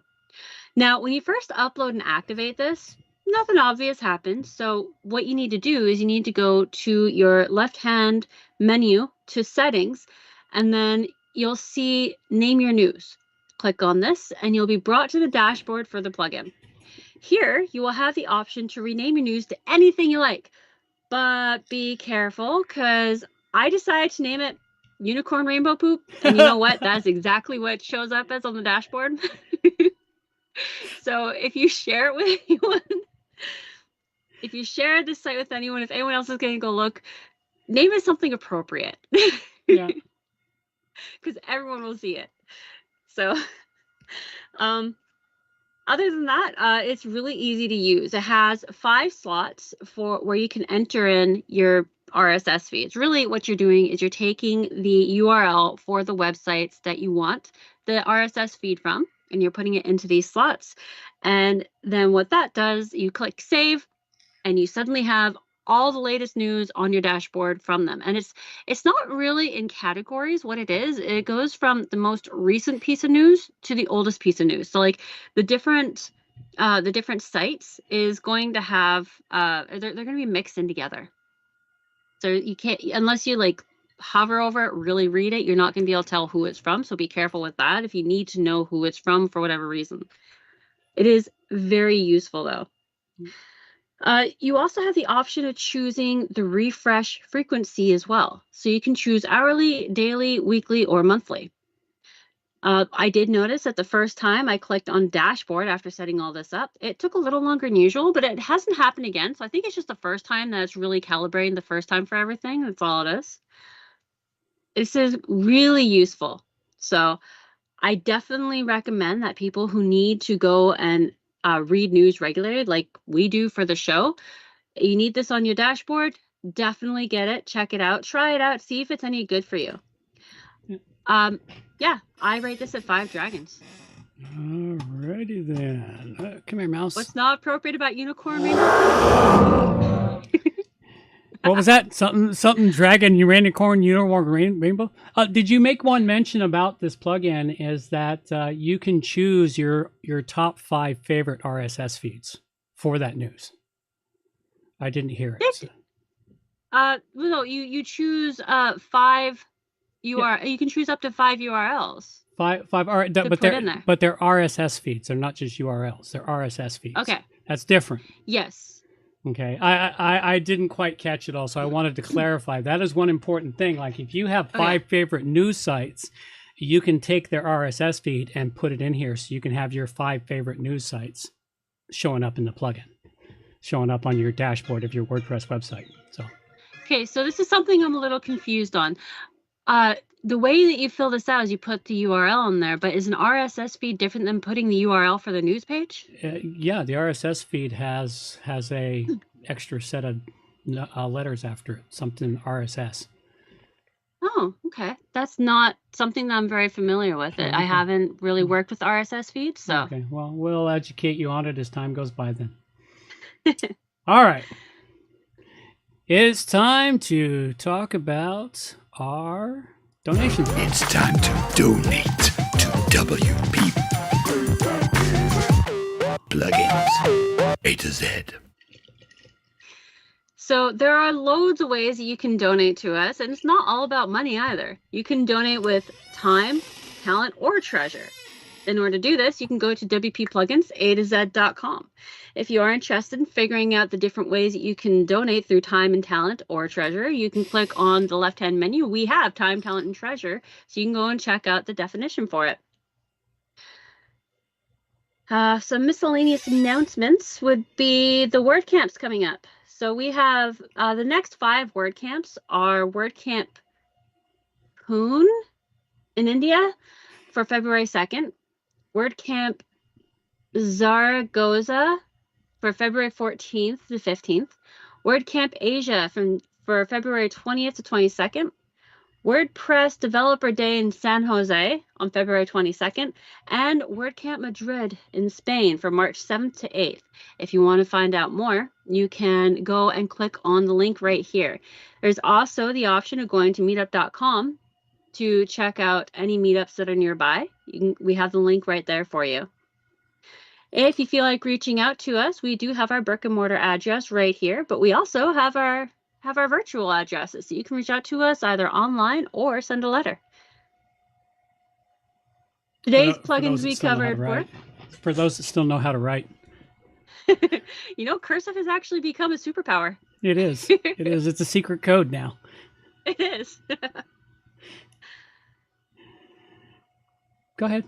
Now, when you first upload and activate this, nothing obvious happens. So what you need to do is you need to go to your left-hand menu to settings, and then you'll see Name Your News. Click on this, and you'll be brought to the dashboard for the plugin. Here, you will have the option to rename your news to anything you like. But be careful, because I decided to name it Unicorn Rainbow Poop. And you know what? That's exactly what shows up as on the dashboard. So if you share it with anyone, if you share this site with anyone, if anyone else is going to go look, name it something appropriate. Yeah. Because everyone will see it. So, other than that, it's really easy to use. It has 5 slots for where you can enter in your RSS feeds. Really, what you're doing is you're taking the URL for the websites that you want the RSS feed from, and you're putting it into these slots. And then what that does, you click save, and you suddenly have all the latest news on your dashboard from them. And it's not really in categories. What it is, it goes from the most recent piece of news to the oldest piece of news. So like the different sites is going to have they're going to be mixed in together. So you can't, unless you like hover over it, really read it, you're not going to be able to tell who it's from. So be careful with that if you need to know who it's from for whatever reason. It is very useful though. You also have the option of choosing the refresh frequency as well. So you can choose hourly, daily, weekly, or monthly. I did notice that the first time I clicked on dashboard after setting all this up, it took a little longer than usual, but it hasn't happened again. So I think it's just the first time that it's really calibrating the first time for everything. That's all it is. This is really useful. So I definitely recommend that people who need to go and read news regularly, like we do for the show, you need this on your dashboard, definitely get it, check it out, try it out, see if it's any good for you. Yeah, I rate this at 5 dragons. Alrighty then. Come here, mouse. What's not appropriate about Unicorn Rainbow? What was that? Something dragon, unicorn, rainbow? Did you make one mention about this plugin is that you can choose your top 5 favorite RSS feeds for that news? I didn't hear it. No, you choose 5 URL. Yeah. You can choose up to 5 URLs. Five but they're RSS feeds. They're not just URLs. They're RSS feeds. Okay. That's different. Yes. Okay, I didn't quite catch it all, so I wanted to clarify. That is one important thing. Like if you have 5 favorite news sites, you can take their RSS feed and put it in here, so you can have your 5 favorite news sites showing up in the plugin, showing up on your dashboard of your WordPress website. So. Okay, so this is something I'm a little confused on. The way that you fill this out is you put the URL in there, but is an RSS feed different than putting the URL for the news page? Yeah, the RSS feed has a extra set of letters after it, something RSS. Oh, okay. That's not something that I'm very familiar with. I haven't really worked with RSS feeds, so. Okay, well, we'll educate you on it as time goes by then. All right. It's time to talk about our donations. It's time to donate to WP Plugins A-Z. So there are loads of ways that you can donate to us, and it's not all about money either. You can donate with time, talent, or treasure. In order to do this, you can go to WPPluginsA-Z.com. If you are interested in figuring out the different ways that you can donate through time and talent or treasure, you can click on the left-hand menu. We have time, talent, and treasure, so you can go and check out the definition for it. Some miscellaneous announcements would be the WordCamps coming up. So we have the next 5 WordCamps are WordCamp Pune in India for February 2nd, WordCamp Zaragoza for February 14th to 15th, WordCamp Asia for February 20th to 22nd, WordPress Developer Day in San Jose on February 22nd, and WordCamp Madrid in Spain for March 7th to 8th. If you want to find out more, you can go and click on the link right here. There's also the option of going to meetup.com to check out any meetups that are nearby. We have the link right there for you. If you feel like reaching out to us, we do have our brick and mortar address right here, but we also have our virtual addresses, so you can reach out to us either online or send a letter. Today's plugins we covered were... For those that still know how to write. You know, cursive has actually become a superpower. It is. It is. It's a secret code now. It is. Go ahead.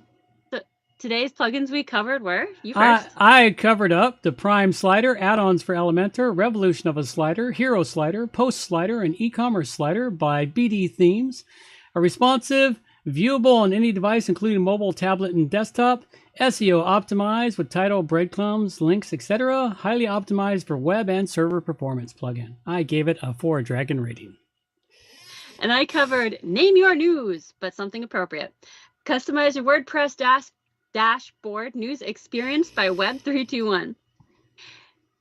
So, today's plugins we covered were, you first. I covered up the Prime Slider Addons for Elementor, Revolution of a Slider, Hero Slider, Post Slider, and E-commerce Slider by BD Themes. A responsive, viewable on any device, including mobile, tablet, and desktop. SEO optimized with title, breadcrumbs, links, etc. Highly optimized for web and server performance plugin. I gave it a 4 dragon rating. And I covered Name Your News, but something appropriate. Customize your WordPress dashboard news experience by Web321.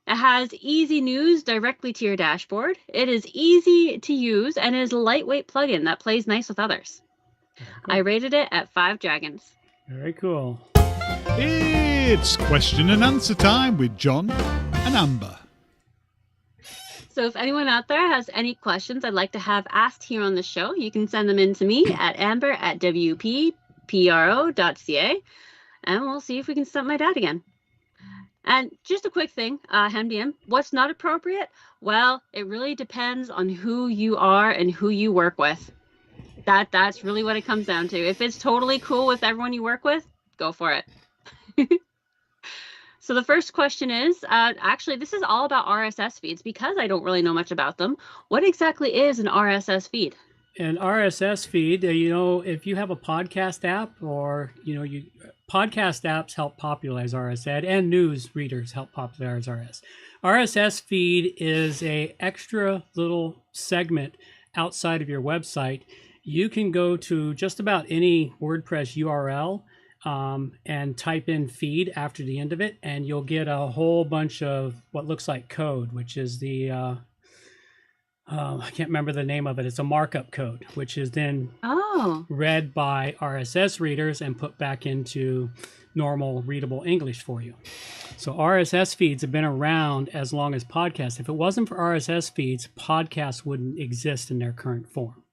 It has easy news directly to your dashboard. It is easy to use and is a lightweight plugin that plays nice with others. Cool. I rated it at 5 dragons. Very cool. It's question and answer time with John and Amber. So if anyone out there has any questions I'd like to have asked here on the show, you can send them in to me at amber@wppro.ca, and we'll see if we can stump my dad again. And just a quick thing, MDM, what's not appropriate? Well, it really depends on who you are and who you work with. That's really what it comes down to. If it's totally cool with everyone you work with, go for it. So the first question is, actually, this is all about RSS feeds because I don't really know much about them. What exactly is an RSS feed? An RSS feed, if you have a podcast app or, podcast apps help popularize RSS and news readers help popularize RSS. RSS feed is a extra little segment outside of your website. You can go to just about any WordPress URL and type in feed after the end of it, and you'll get a whole bunch of what looks like code, which is the, I can't remember the name of it. It's a markup code, which is then read by RSS readers and put back into normal readable English for you. So RSS feeds have been around as long as podcasts. If it wasn't for RSS feeds, podcasts wouldn't exist in their current form.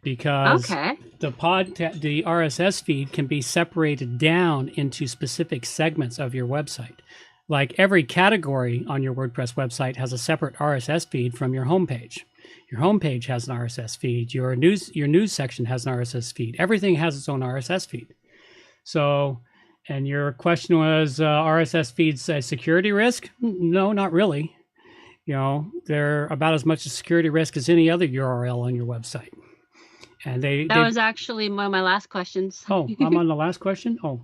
Because the RSS feed can be separated down into specific segments of your website. Like every category on your WordPress website has a separate RSS feed from your homepage. Your homepage has an RSS feed. Your news section has an RSS feed. Everything has its own RSS feed. So, and your question was, RSS feeds a security risk? No, not really. They're about as much a security risk as any other URL on your website. And that was actually one of my last questions. Oh, I'm on the last question? Oh.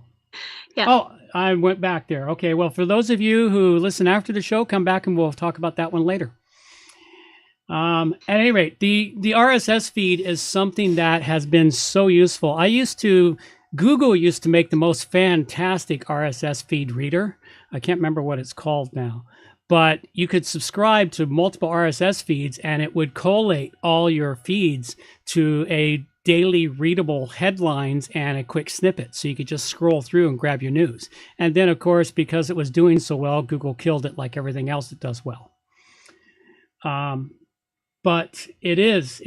Yeah. Oh, I went back there. Okay, well, for those of you who listen after the show, come back and we'll talk about that one later. At any rate, the RSS feed is something that has been so useful. Google used to make the most fantastic RSS feed reader. I can't remember what it's called now. But you could subscribe to multiple RSS feeds and it would collate all your feeds to a daily readable headlines and a quick snippet. So you could just scroll through and grab your news. And then, of course, because it was doing so well, Google killed it like everything else it does well. But it is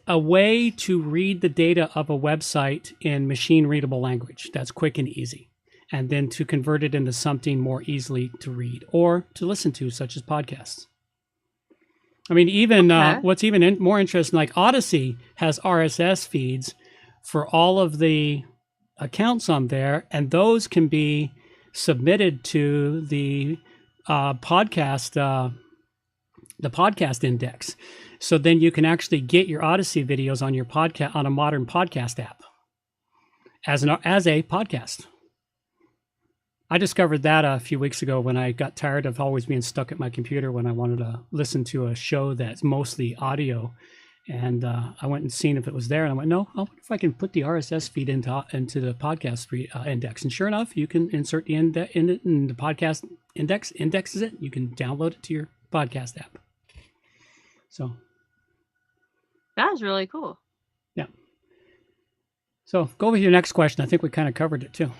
a way to read the data of a website in machine readable language that's quick and easy. And then to convert it into something more easily to read or to listen to, such as podcasts. I mean, even what's even more interesting, like Odyssey has RSS feeds for all of the accounts on there, and those can be submitted to the podcast the podcast index. So then you can actually get your Odyssey videos on your podcast on a modern podcast app as a podcast. I discovered that a few weeks ago when I got tired of always being stuck at my computer when I wanted to listen to a show that's mostly audio. And I went and seen if it was there. And I went, no, I wonder if I can put the RSS feed into the podcast index. And sure enough, you can insert the in the podcast indexes it. You can download it to your podcast app. So that was really cool. Yeah. So go with your next question. I think we kind of covered it too.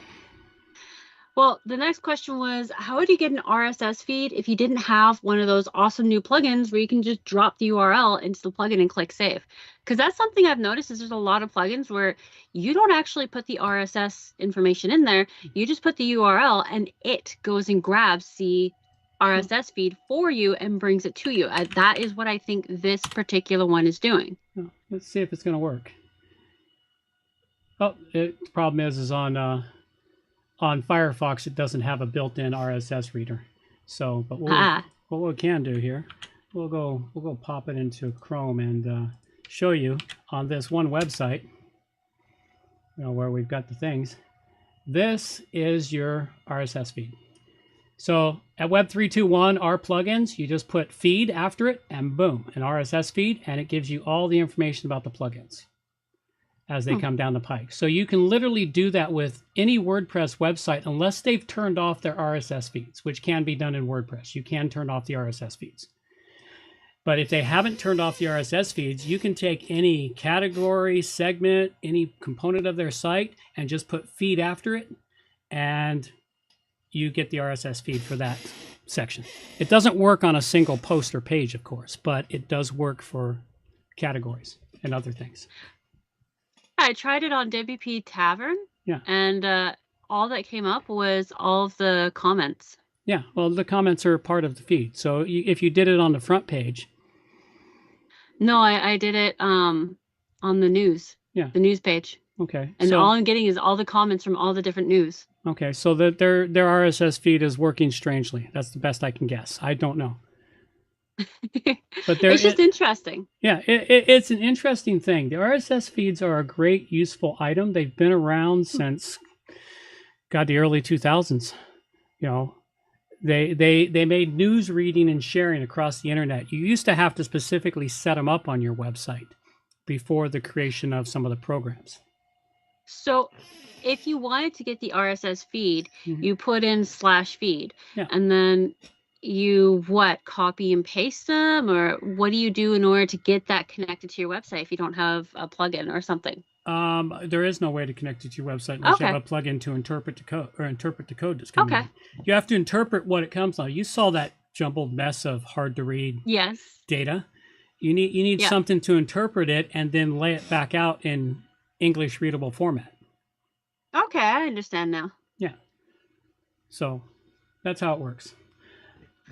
Well, the next question was, how would you get an RSS feed if you didn't have one of those awesome new plugins where you can just drop the URL into the plugin and click save? Because that's something I've noticed is there's a lot of plugins where you don't actually put the RSS information in there. You just put the URL and it goes and grabs the RSS feed for you and brings it to you. That is what I think this particular one is doing. Let's see if it's going to work. Oh, the problem is on Firefox, it doesn't have a built-in RSS reader. So, but what we can do here, we'll go pop it into Chrome and show you on this one website, where we've got the things. This is your RSS feed. So at Web321, our plugins, you just put feed after it, and boom, an RSS feed, and it gives you all the information about the plugins as they come down the pike. So you can literally do that with any WordPress website unless they've turned off their RSS feeds, which can be done in WordPress. You can turn off the RSS feeds. But if they haven't turned off the RSS feeds, you can take any category, segment, any component of their site and just put feed after it, and you get the RSS feed for that section. It doesn't work on a single post or page, of course, but it does work for categories and other things. I tried it on WP Tavern, yeah, and all that came up was all of the comments. Yeah, well, the comments are part of the feed. So if you did it on the front page. No, I did it on the news. Yeah. The news page. Okay. And all I'm getting is all the comments from all the different news. Okay, so their RSS feed is working strangely. That's the best I can guess. I don't know. But it's just interesting. Yeah, it's an interesting thing. The RSS feeds are a great, useful item. They've been around since, the early 2000s. They made news reading and sharing across the internet. You used to have to specifically set them up on your website before the creation of some of the programs. So if you wanted to get the RSS feed, you put in /feed, and then you copy and paste them, or what do you do in order to get that connected to your website if you don't have a plugin or something? There is no way to connect it to your website unless you have a plugin to interpret the code that's coming in. You have to interpret what it comes on. You saw that jumbled mess of hard to read data. You need something to interpret it and then lay it back out in English readable format. Okay, I understand now. Yeah. So that's how it works.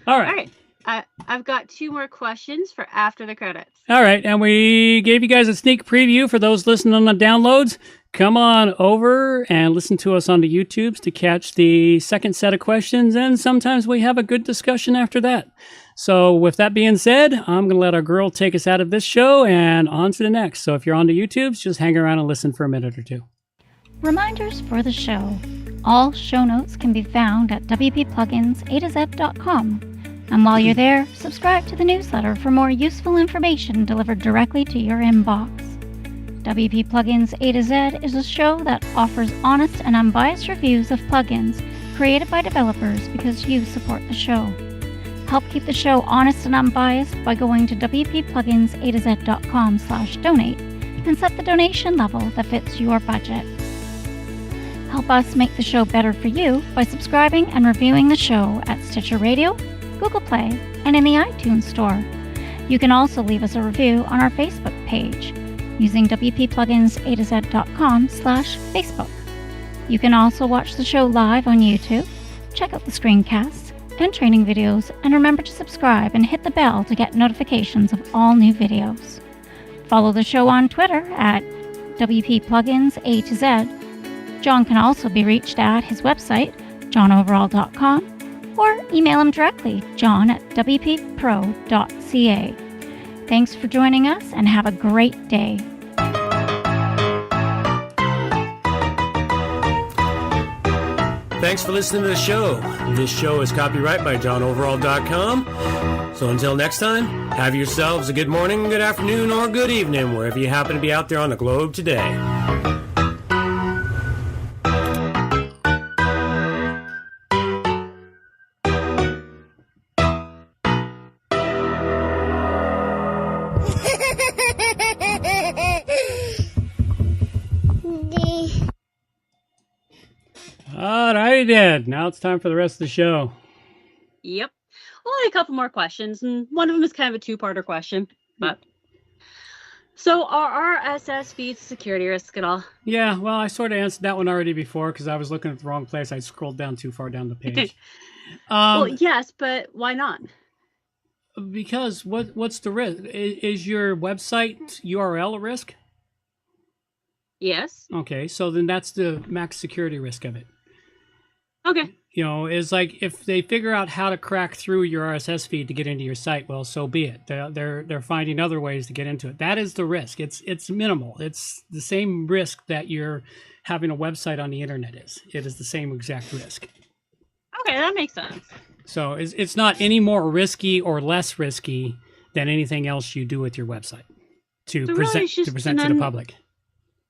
All right. I've got 2 more questions for after the credits. All right. And we gave you guys a sneak preview for those listening on the downloads. Come on over and listen to us on the YouTubes to catch the second set of questions. And sometimes we have a good discussion after that. So with that being said, I'm going to let our girl take us out of this show and on to the next. So if you're on the YouTubes, just hang around and listen for a minute or 2. Reminders for the show. All show notes can be found at wppluginsa-z.com. And while you're there, subscribe to the newsletter for more useful information delivered directly to your inbox. WP Plugins A-Z is a show that offers honest and unbiased reviews of plugins created by developers because you support the show. Help keep the show honest and unbiased by going to wppluginsa-z.com/donate and set the donation level that fits your budget. Help us make the show better for you by subscribing and reviewing the show at Stitcher Radio, Google Play, and in the iTunes Store. You can also leave us a review on our Facebook page using wppluginsa-z.com/Facebook. You can also watch the show live on YouTube, check out the screencasts and training videos, and remember to subscribe and hit the bell to get notifications of all new videos. Follow the show on Twitter at wppluginsa-z. John can also be reached at his website, johnoverall.com, or email him directly, john@wppro.ca. Thanks for joining us and have a great day. Thanks for listening to the show. This show is copyright by johnoverall.com. So until next time, have yourselves a good morning, good afternoon, or good evening, wherever you happen to be out there on the globe today. Alrighty then. Now it's time for the rest of the show. Yep. Only a couple more questions, and one of them is kind of a two-parter question. But so, are RSS feeds a security risk at all? Yeah, well, I sort of answered that one already before because I was looking at the wrong place. I scrolled down too far down the page. Well, yes, but why not? Because what's the risk? Is your website URL a risk? Yes. Okay, so then that's the max security risk of it. Okay. You know, it's like if they figure out how to crack through your RSS feed to get into your site, well, so be it. They're finding other ways to get into it. That is the risk. It's minimal. It's the same risk that you're having a website on the internet is. It is the same exact risk. Okay, that makes sense. So it's not any more risky or less risky than anything else you do with your website to present to the public.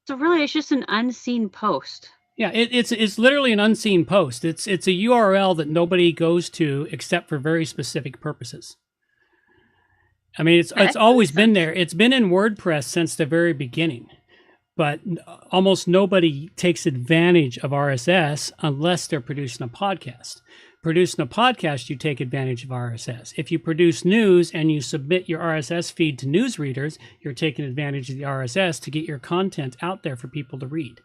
So really, it's just an unseen post. Yeah, it's literally an unseen post. It's a URL that nobody goes to except for very specific purposes. I mean, it's always been there. It's been in WordPress since the very beginning, but almost nobody takes advantage of RSS unless they're producing a podcast. Producing a podcast, you take advantage of RSS. If you produce news and you submit your RSS feed to news readers, you're taking advantage of the RSS to get your content out there for people to read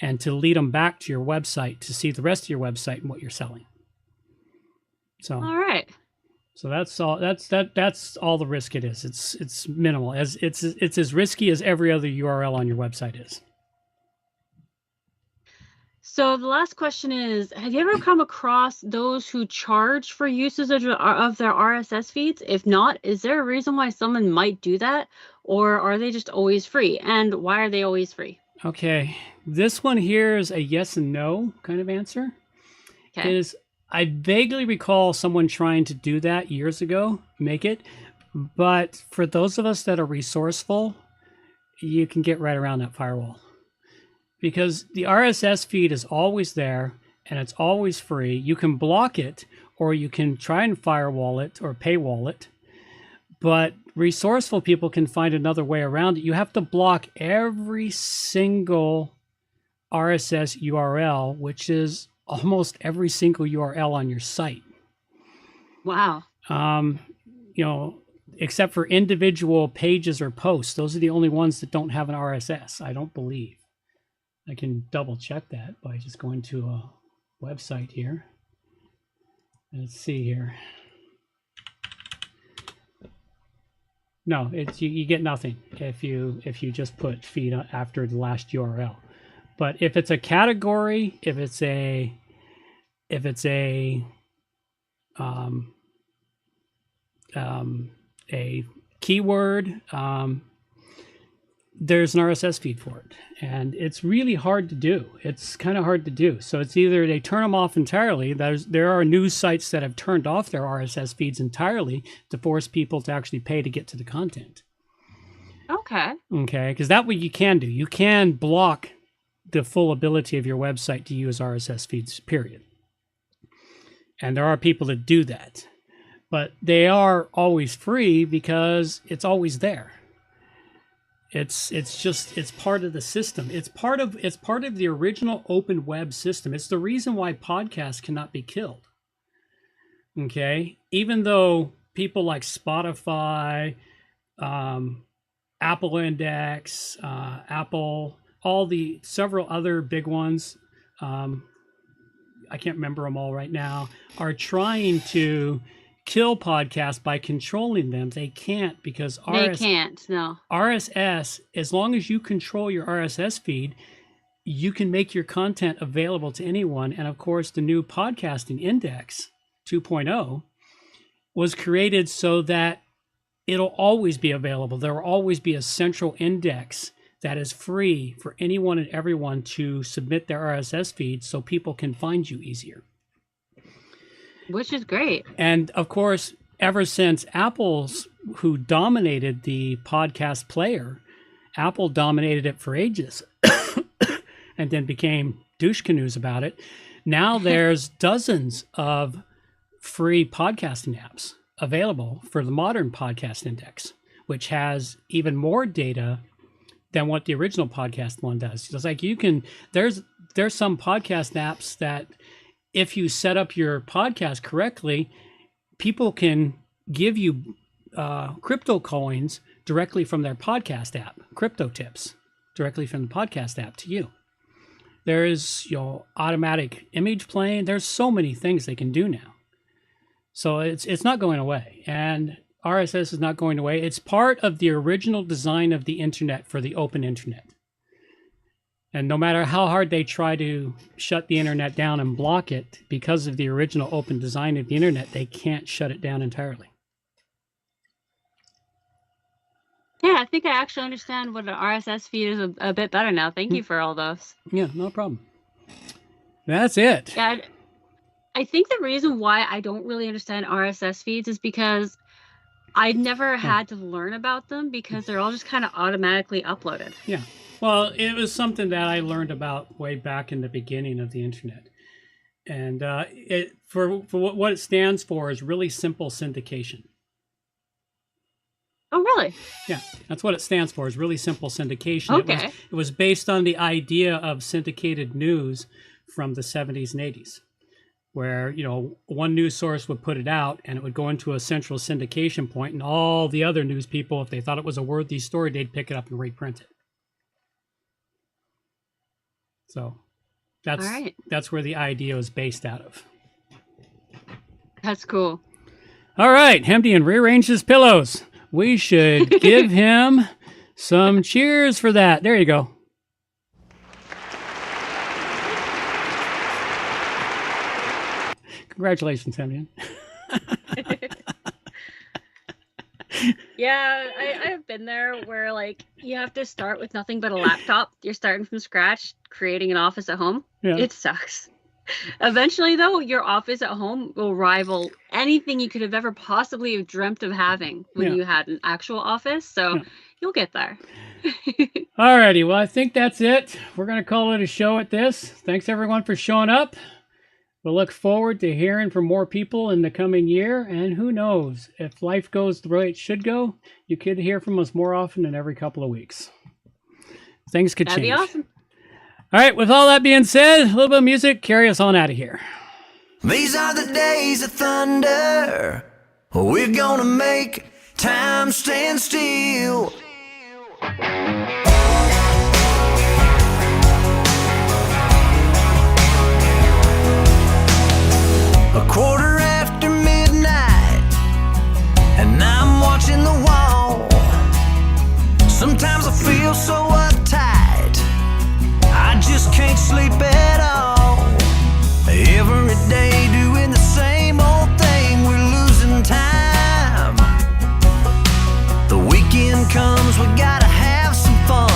and to lead them back to your website to see the rest of your website and what you're selling. So, all right. So that's all. That's all the risk it is. It's minimal. It's as risky as every other URL on your website is. So the last question is, have you ever come across those who charge for uses of their RSS feeds? If not, is there a reason why someone might do that? Or are they just always free? And why are they always free? Okay, this one here is a yes and no kind of answer. Okay. I vaguely recall someone trying to do that years ago, make it. But for those of us that are resourceful, you can get right around that firewall. Because the RSS feed is always there and it's always free. You can block it or you can try and firewall it or paywall it. But resourceful people can find another way around it. You have to block every single RSS URL, which is almost every single URL on your site. Wow. You know, except for individual pages or posts. Those are the only ones that don't have an RSS, I don't believe. I can double check that by just going to a website here. Let's see here. No, it's you get nothing if you just put feed after the last URL. But if it's a category, if it's a keyword, there's an RSS feed for it. And it's really hard to do. It's kind of hard to do. So it's either they turn them off entirely. There are news sites that have turned off their RSS feeds entirely to force people to actually pay to get to the content. Okay. Okay, because that way you can do. You can block the full ability of your website to use RSS feeds, period. And there are people that do that. But they are always free because it's always there. It's part of the system. It's part of the original open web system. It's the reason why podcasts cannot be killed. Okay, even though people like Spotify, Apple Index, Apple, several other big ones, I can't remember them all right now, are trying to kill podcasts by controlling them. They can't because RSS, as long as you control your RSS feed, you can make your content available to anyone. And of course, the new podcasting index 2.0 was created so that it'll always be available. There will always be a central index that is free for anyone and everyone to submit their RSS feeds so people can find you easier. Which is great. And of course, ever since Apple's, who dominated the podcast player, Apple dominated it for ages and then became douche canoes about it. Now there's dozens of free podcasting apps available for the modern podcast index, which has even more data than what the original podcast one does. It's like there's some podcast apps that if you set up your podcast correctly, people can give you crypto coins directly from their podcast app, crypto tips directly from the podcast app to you. There is automatic image playing. There's so many things they can do now. So it's not going away. And RSS is not going away. It's part of the original design of the internet for the open internet. And no matter how hard they try to shut the internet down and block it, because of the original open design of the internet, they can't shut it down entirely. Yeah, I think I actually understand what an RSS feed is a bit better now. Thank you for all those. Yeah, no problem. That's it. Yeah, I think the reason why I don't really understand RSS feeds is because I never had to learn about them because they're all just kind of automatically uploaded. Yeah. Well, it was something that I learned about way back in the beginning of the internet. And for what it stands for is really simple syndication. Oh, really? Yeah, that's what it stands for, is really simple syndication. Okay. It was based on the idea of syndicated news from the 70s and 80s, where, one news source would put it out and it would go into a central syndication point, and all the other news people, if they thought it was a worthy story, they'd pick it up and reprint it. So that's where the idea is based out of. That's cool. All right, Hemdian rearranged his pillows. We should give him some cheers for that. There you go. Congratulations, Hemdian. Yeah, I've been there where you have to start with nothing but a laptop. You're starting from scratch, creating an office at home. Yeah. It sucks. Eventually, though, your office at home will rival anything you could have ever possibly have dreamt of having when you had an actual office. So you'll get there. Alrighty, well, I think that's it. We're going to call it a show at this. Thanks, everyone, for showing up. We'll look forward to hearing from more people in the coming year. And who knows, if life goes the way it should go, you could hear from us more often than every couple of weeks. Things could change. That'd be awesome. All right, with all that being said, a little bit of music, carry us on out of here. These are the days of thunder. We're gonna make time stand still. A quarter after midnight, and I'm watching the wall. Sometimes I feel so uptight, I just can't sleep at all. Every day doing the same old thing, we're losing time. The weekend comes, we gotta have some fun.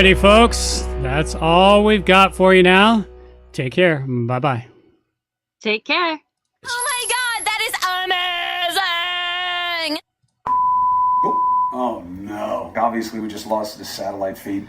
righty, folks. That's all we've got for you now. Take care. Bye-bye. Take care. Oh my god, that is amazing! Oh no. Obviously, we just lost the satellite feed.